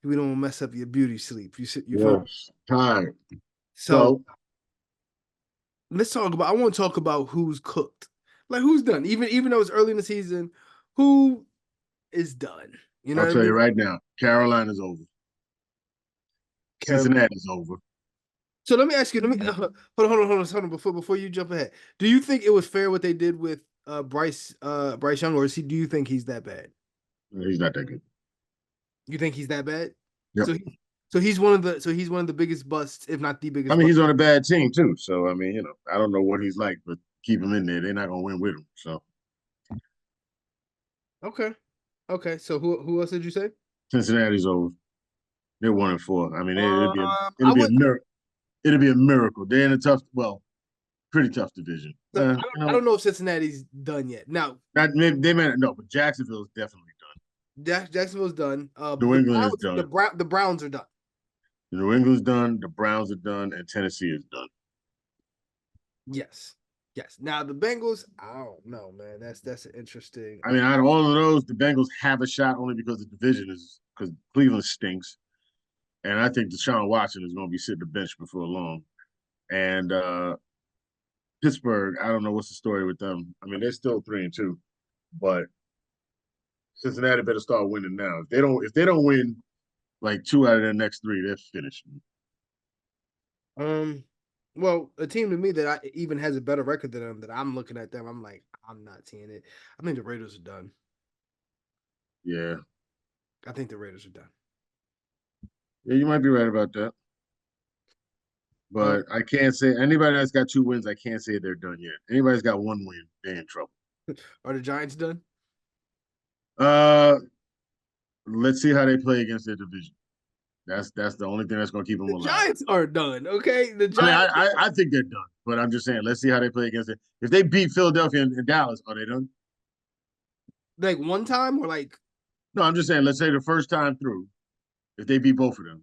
We don't want to mess up your beauty sleep. You feel me? Yes. Time. So let's talk about. I want to talk about who's cooked, like who's done. Even though it's early in the season, who is done? You know I'll what I tell mean? you right now, Carolina's over. Carolina. Cincinnati's over. So let me ask you. Let me hold on. Before you jump ahead, do you think it was fair what they did with Bryce Young, or do you think he's that bad? He's not that good. You think he's that bad? Yep. So he's one of the biggest busts, if not the biggest. I mean, he's on a bad team too. So I mean, I don't know what he's like, but keep him in there. They're not gonna win with him. So Okay. So who else did you say? Cincinnati's over. They're 1-4. I mean, I it'll be a would. miracle. It'll be a miracle. They're in a tough, well, pretty tough division. So You I know, don't know if Cincinnati's done yet. Now, they may no, but Jacksonville's definitely done. Jacksonville's done. New England is done. The Browns are done. New England's done. The Browns are done, and Tennessee is done. Yes. Yes. Now the Bengals, I don't know, man. That's an interesting. I mean, out of all of those, the Bengals have a shot only because the division is because Cleveland stinks, and I think Deshaun Watson is going to be sitting the bench before long. And Pittsburgh, I don't know what's the story with them. I mean, they're still 3-2, but Cincinnati better start winning now. If they don't win like 2 out of their next 3, they're finished. Well, a team to me that even has a better record than them, that I'm looking at them, I'm like, I'm not seeing it. I think the Raiders are done. Yeah. I think the Raiders are done. Yeah, you might be right about that. But I can't say anybody that's got 2 wins, I can't say they're done yet. Anybody's got 1 win, they're in trouble. Are the Giants done? Let's see how they play against their division. That's the only thing that's going to keep them alive. Giants are done. Okay, the Giants. I think they're done, but I'm just saying, let's see how they play against it. If they beat Philadelphia and Dallas, are they done? Like one time or like? No, I'm just saying. Let's say the first time through, if they beat both of them,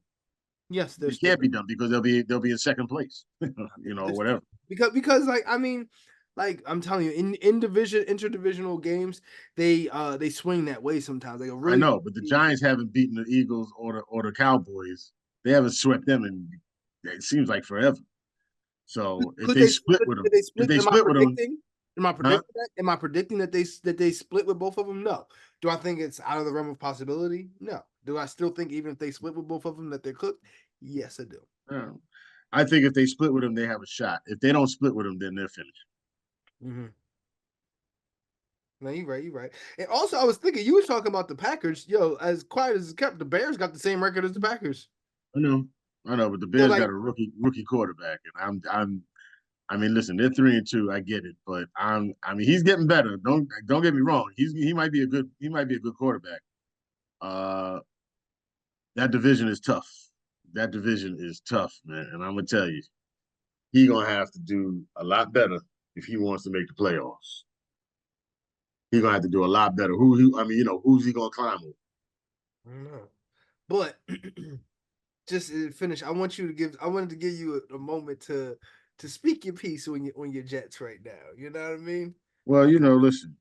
yes, they can't be done because they'll be in second place, whatever. Because like I mean, like I'm telling you, in interdivisional games, they swing that way sometimes. Like I know, but the Giants haven't beaten the Eagles or the Cowboys. They haven't swept them in it seems like forever. So if they split with them, if they split with them, am I predicting that? Am I predicting that they split with both of them? No. Do I think it's out of the realm of possibility? No. Do I still think even if they split with both of them that they're cooked? Yes, I do. I think if they split with them, they have a shot. If they don't split with them, then they're finished. Mm-hmm. No, you're right. You're right. And also, I was thinking you were talking about the Packers. Yo, as quiet as it's kept, the Bears got the same record as the Packers. I know, but the Bears got a rookie quarterback, and I mean, listen, they're 3-2. I get it, but I mean, he's getting better. Don't get me wrong. He might be a good quarterback. That division is tough. That division is tough, man. And I'm gonna tell you, he's gonna have to do a lot better if he wants to make the playoffs. He's gonna have to do a lot better. Who's he gonna climb over? I don't know, but just to finish. I wanted to give you a moment to speak your piece on your Jets right now. You know what I mean? Well, listen.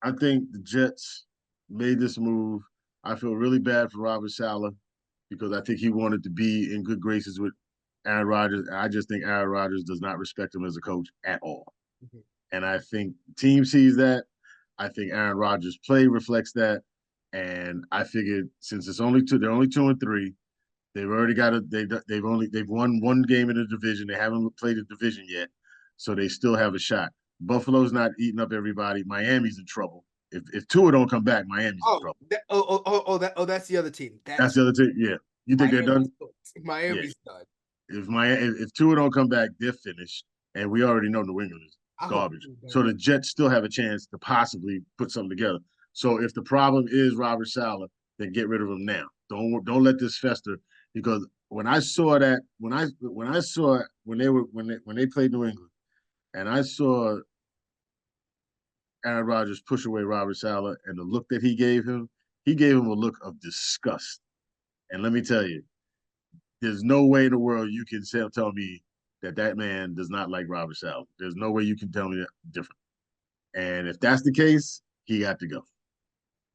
I think the Jets made this move. I feel really bad for Robert Saleh because I think he wanted to be in good graces with Aaron Rodgers. I just think Aaron Rodgers does not respect him as a coach at all. Mm-hmm. And I think the team sees that. I think Aaron Rodgers' play reflects that. And I figured since they're only 2-3. They've already got they've won 1 game in the division. They haven't played the division yet, so they still have a shot. Buffalo's not eating up everybody. Miami's in trouble. If Tua don't come back, Miami's in trouble. That's the other team. That's the other team. Yeah, you think they're done? Miami's done. If Tua don't come back, they're finished, and we already know New England is garbage. So the Jets still have a chance to possibly put something together. So if the problem is Robert Saleh, then get rid of him now. Don't let this fester. Because when I saw that, when they played New England, and I saw Aaron Rodgers push away Robert Saleh and the look that he gave him a look of disgust. And let me tell you, there's no way in the world you can tell me that man does not like Robert Saleh. There's no way you can tell me that different. And if that's the case, he got to go.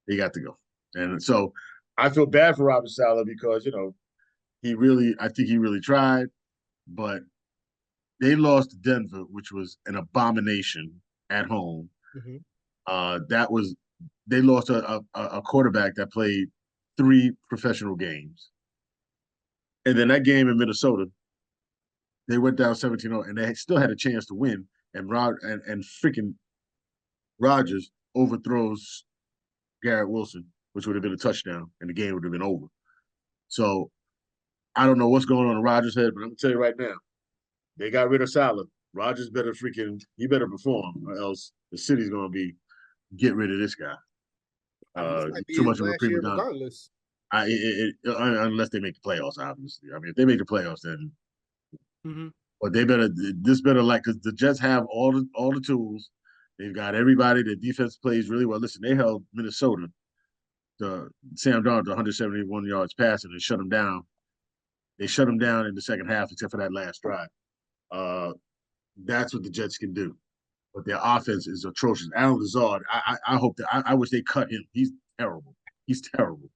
He got to go. And so I feel bad for Robert Saleh because, I think he really tried, but they lost to Denver, which was an abomination at home. Mm-hmm. They lost a quarterback that played 3 professional games. And then that game in Minnesota, they went down 17-0, and they still had a chance to win. And freaking Rodgers overthrows Garrett Wilson, which would have been a touchdown, and the game would have been over. So I don't know what's going on in Rodgers' head, but I'm gonna tell you right now, they got rid of Saleh. Rodgers better perform, or else the city's gonna be get rid of this guy. Too much of a prima donna. Regardless. Unless they make the playoffs, obviously. I mean, if they make the playoffs, then Mm-hmm. but this better like because the Jets have all the tools. They've got everybody. Their defense plays really well. Listen, they held Minnesota, the Sam Darnold, to 171 yards passing and shut them down. They shut them down in the second half, except for that last drive. Uh, that's what the Jets can do. But their offense is atrocious. Alan Lazard, I hope that I wish they cut him. He's terrible. He's terrible.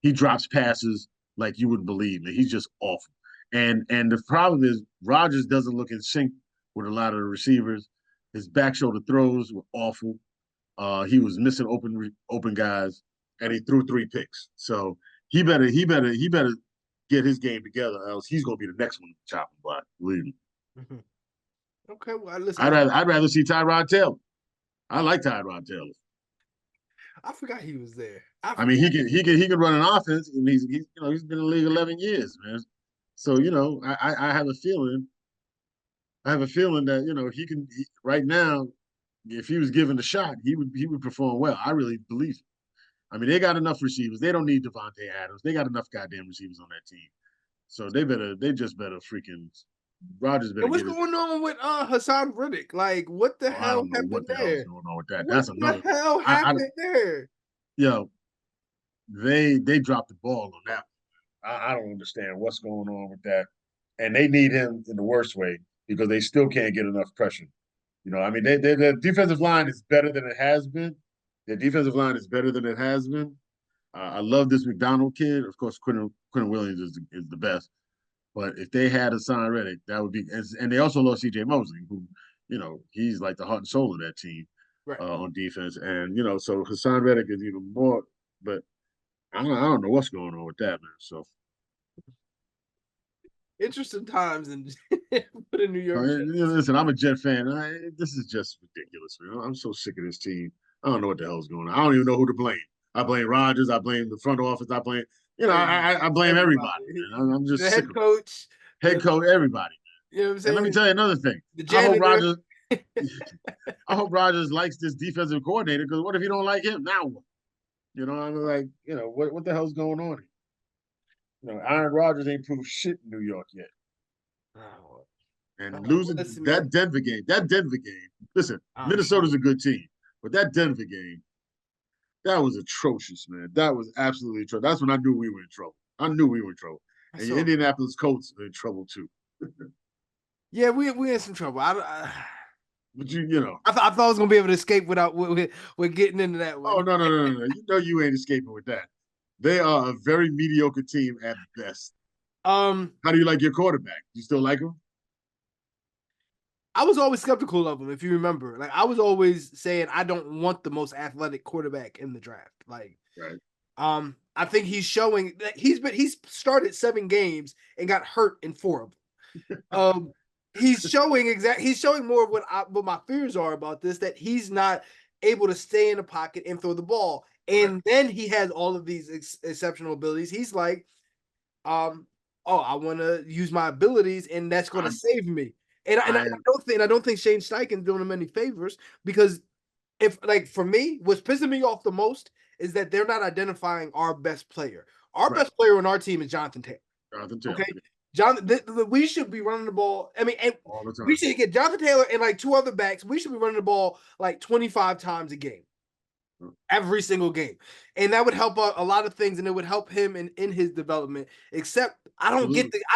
He drops passes like you wouldn't believe. Man. He's just awful. And the problem is Rodgers doesn't look in sync with a lot of the receivers. His back shoulder throws were awful. He was missing open guys, and he threw 3 picks. So he better get his game together, else he's gonna be the next one to chop him block. Believe me. Mm-hmm. Okay, well, listen. I'd rather see Tyrod Taylor. I like Tyrod Taylor. I forgot he was there. I mean, he can run an offense, and he's been in the league 11 years, man. So I have a feeling. I have a feeling that right now, if he was given the shot, he would perform well. I really believe it. I mean, they got enough receivers. They don't need Devontae Adams. They got enough goddamn receivers on that team. So they just better freaking Rodgers better And what's get his. going on with Hassan Riddick? Like, what the Oh, I hell don't know what happened the hell is there? going on with that. What That's the another. hell happened there? Yo, they dropped the ball on that. I don't understand what's going on with that, and they need him in the worst way because they still can't get enough pressure. I mean, their defensive line is better than it has been. Their defensive line is better than it has been. I love this McDonald kid. Of course, Quentin Williams is the best. But if they had Hassan Reddick, that would be. And they also lost C.J. Mosley, who, he's like the heart and soul of that team Right. on defense. And so Hassan Reddick is even more. But I don't know what's going on with that, man. So Interesting times in New York. listen, I'm a Jet fan. This is just ridiculous, man. I'm so sick of this team. I don't know what the hell's going on. I don't even know who to blame. I blame Rodgers. I blame the front office. I blame, I blame everybody. Man. I'm just the sick head of coach, head coach, everybody. You know what I'm saying? And let me tell you another thing. The I hope janitor. I hope Rodgers likes this defensive coordinator because what if you don't like him? Now what? I'm like, what the hell's going on here? Aaron Rodgers ain't proved shit in New York yet. Oh, And losing listen, that Denver game, listen, Minnesota's a good team, but that Denver game, that was atrocious, man. That was absolutely atrocious. That's when I knew we were in trouble. I knew we were in trouble. And the Indianapolis Colts are in trouble too. Yeah, we in some trouble. But I thought I was gonna be able to escape without we're getting into that one. Oh no. You ain't escaping with that. They are a very mediocre team at best. How do you like your quarterback? You still like him? I was always skeptical of him, if you remember. Like, I was always saying I don't want the most athletic quarterback in the draft. Like, right. I think he's showing that he's started 7 games and got hurt in 4 of them. He's showing more of what my fears are about this, that he's not able to stay in the pocket and throw the ball. And then he has all of these exceptional abilities. He's like, I want to use my abilities, and that's going to save me. And I don't think Shane Steichen's doing him any favors, because for me, what's pissing me off the most is that they're not identifying our best player. Our best player on our team is Jonathan Taylor. Okay, we should be running the ball. I mean, and we should get Jonathan Taylor and like 2 other backs. We should be running the ball like 25 times a game, every single game, and that would help a lot of things, and it would help him in his development. Except I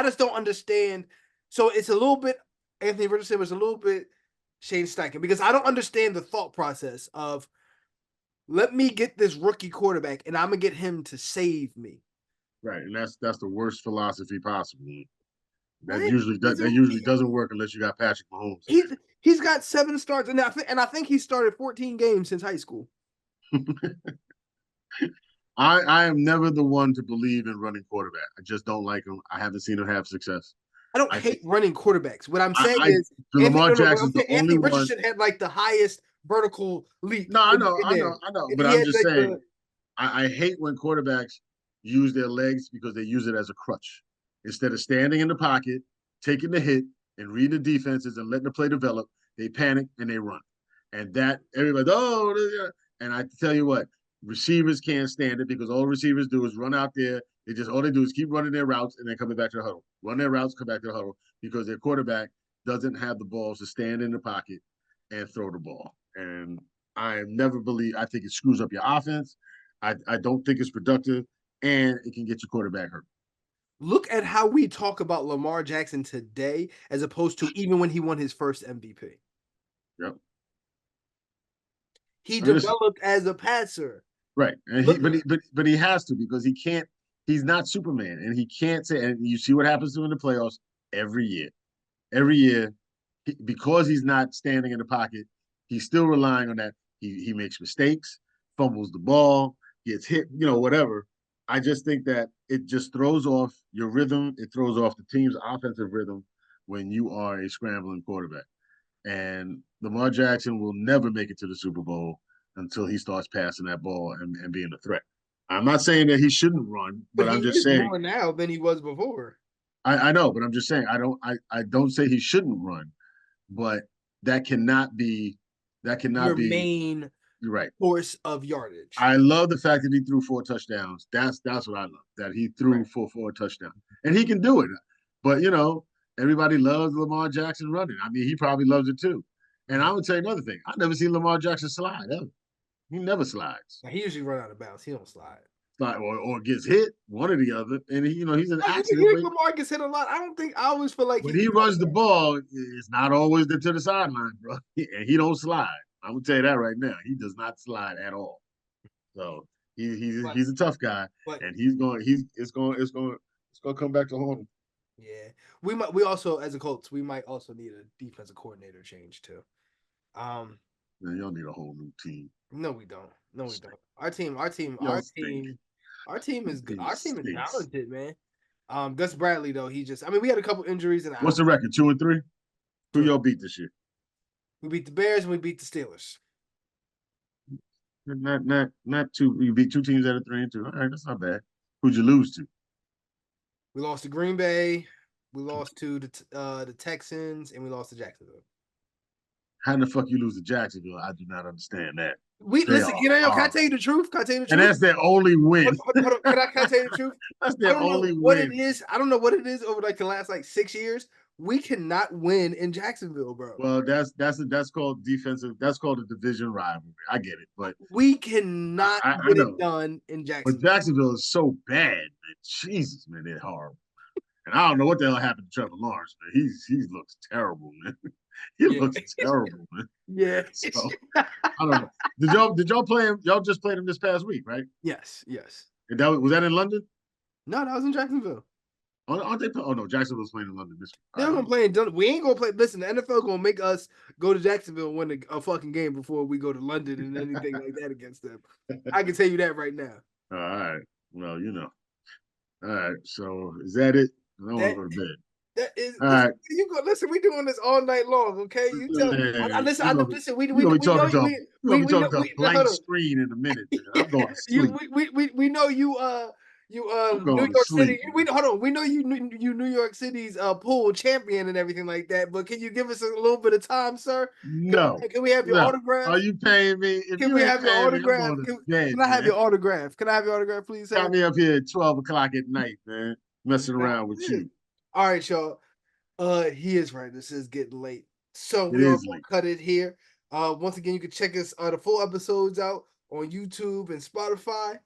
just don't understand. So it's a little bit Anthony Richardson was a little bit Shane Steichen, because I don't understand the thought process of, let me get this rookie quarterback and I'm gonna get him to save me. Right, and that's the worst philosophy possible. That usually doesn't work unless you got Patrick Mahomes. He's got 7 starts, and I think he started 14 games since high school. I am never the one to believe in running quarterback. I just don't like him. I haven't seen him have success. I don't hate running quarterbacks. What I'm saying is Lamar Jackson's the only one. Richardson had like the highest vertical leap. No, I know. But I'm just saying, I hate when quarterbacks use their legs because they use it as a crutch. Instead of standing in the pocket, taking the hit, and reading the defenses and letting the play develop, they panic and they run. And that everybody, and I tell you what, Receivers can't stand it because all receivers do is run out there. All they do is keep running their routes and then coming back to the huddle. Run their routes, come back to the huddle because their quarterback doesn't have the balls to stand in the pocket and throw the ball. And I think it screws up your offense. I don't think it's productive, and it can get your quarterback hurt. Look at how we talk about Lamar Jackson today as opposed to even when he won his first MVP. Yep. He developed as a passer. Right. And but he has to because he can't, he's not Superman and he can't say, and you see what happens to him in the playoffs every year. Every year, because he's not standing in the pocket, he's still relying on that. He makes mistakes, fumbles the ball, gets hit, whatever. I just think that it just throws off your rhythm. It throws off the team's offensive rhythm when you are a scrambling quarterback. And Lamar Jackson will never make it to the Super Bowl until he starts passing that ball and being a threat. I'm not saying that he shouldn't run, but I'm just saying more now than he was before. I know, but I'm just saying I don't say he shouldn't run, but that cannot be your main right source of yardage. I love the fact that he threw 4 touchdowns. That's what I love. That he threw for 4 touchdowns. And he can do it. But everybody loves Lamar Jackson running. I mean, he probably loves it too. And I would tell you another thing. I've never seen Lamar Jackson slide ever. He never slides. He usually run out of bounds. He don't slide. Or gets hit, one or the other. And he's an accident. Lamar gets hit a lot. I always feel like when he runs the ball, it's not always to the sideline, bro. And he don't slide. I'm gonna tell you that right now. He does not slide at all. So he's a tough guy, and it's gonna come back to haunt him. Yeah, we also as a Colts we might also need a defensive coordinator change too. Man, y'all need a whole new team. No, we don't. No, we don't. Our team is good. Our team is talented, man. Gus Bradley though, we had a couple injuries and what's the record? 2-3? Who y'all beat this year? We beat the Bears and we beat the Steelers. Not two. You beat 2 teams out of 3-2. All right, that's not bad. Who'd you lose to? We lost to Green Bay. We lost to the Texans, and we lost to Jacksonville. How in the fuck you lose to Jacksonville? I do not understand that. Can I tell you the truth? And that's their only win. Hold on, can I tell you the truth? That's their only win. What it is? I don't know what it is over the last 6 years. We cannot win in Jacksonville, bro. Well, that's called defensive. That's called a division rivalry. I get it, but we cannot get it done in Jacksonville. But Jacksonville is so bad, man. Jesus, man, they're horrible. And I don't know what the hell happened to Trevor Lawrence, man. He looks terrible, man. He looks terrible, man. Yeah. So, I don't know. Did y'all play him? Y'all just played him this past week, right? Yes. And was that in London? No, that was in Jacksonville. Aren't they? Oh no, Jacksonville's playing in London this week. They're gonna play in. We ain't gonna play. Listen, the NFL gonna make us go to Jacksonville and win a fucking game before we go to London and anything like that against them. I can tell you that right now. All right. Well, All right. So is that it? I don't want to go to bed. That is. All right. You go. Listen, we doing this all night long. Okay. You tell. Listen. We talking to a blank screen in a minute. I'm going to sleep. We know you. New York City. Hold on. We know you New York City's pool champion and everything like that. But can you give us a little bit of time, sir? No. Can we have your autograph? Are you paying me? Can we have your autograph? Can I have your autograph? Can I have your autograph, please? Got me up here at 12 o'clock at night, man. Messing around with you. All right, y'all. He is right. This is getting late, so we're gonna cut it here. Once again, you can check us the full episodes out on YouTube and Spotify.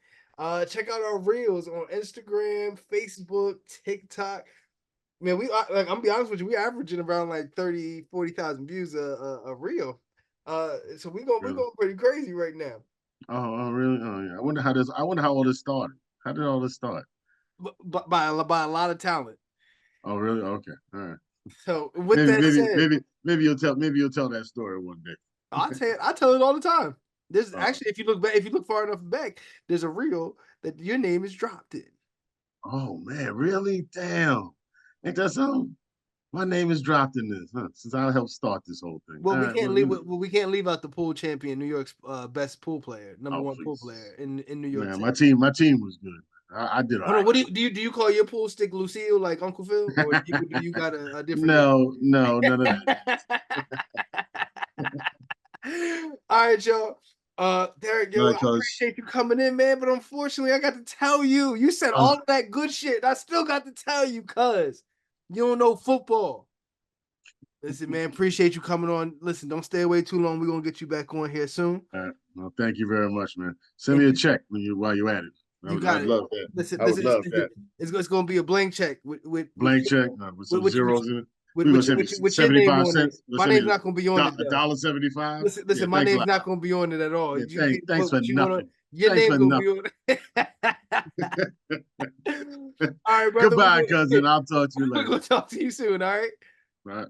Check out our reels on Instagram, Facebook, TikTok. Man, I'm gonna be honest with you, we averaging around 40,000 views a reel. So we going pretty crazy right now. Oh, really? Oh, yeah. I wonder how all this started. How did all this start? By a lot of talent. Oh, really? Okay, all right. So with that said, maybe you'll tell that story one day. I tell it all the time. There's actually, if you look far enough back, there's a reel that your name is dropped in. Oh man, really? Damn. Ain't that something? My name is dropped in this, since I helped start this whole thing. Well, we can't leave out the pool champion, New York's best pool player, number one pool player in New York. Man, City. my team was good. I did. Hold on, what do you call your pool stick, Lucille, like Uncle Phil, or do you got a different? No, none of that. All right, y'all. Derek, All yo, I right, cuz. appreciate you coming in, man. But unfortunately, I got to tell you, you said all of that good shit. And I still got to tell you, cuz you don't know football. Listen, man, appreciate you coming on. Listen, don't stay away too long. We're gonna get you back on here soon. All right. Well, thank you very much, man. Send And me a check while you're at it. you got I'd it. love that. Listen, I would love that. it's gonna be a blank check with Blank check with some zeros in it. We're gonna send me with your name 75 on it. cents. We're My send name's me not gonna be on it a though. dollar 75. Yeah, Listen, my thanks a name's lot. not gonna be on it at all. Yeah, You can thanks put for what you want on. nothing. Your Thanks name for gonna be nothing. on it. All right, brother. Goodbye, cousin. I'll talk to you We're later. gonna talk to you soon. All right. All right.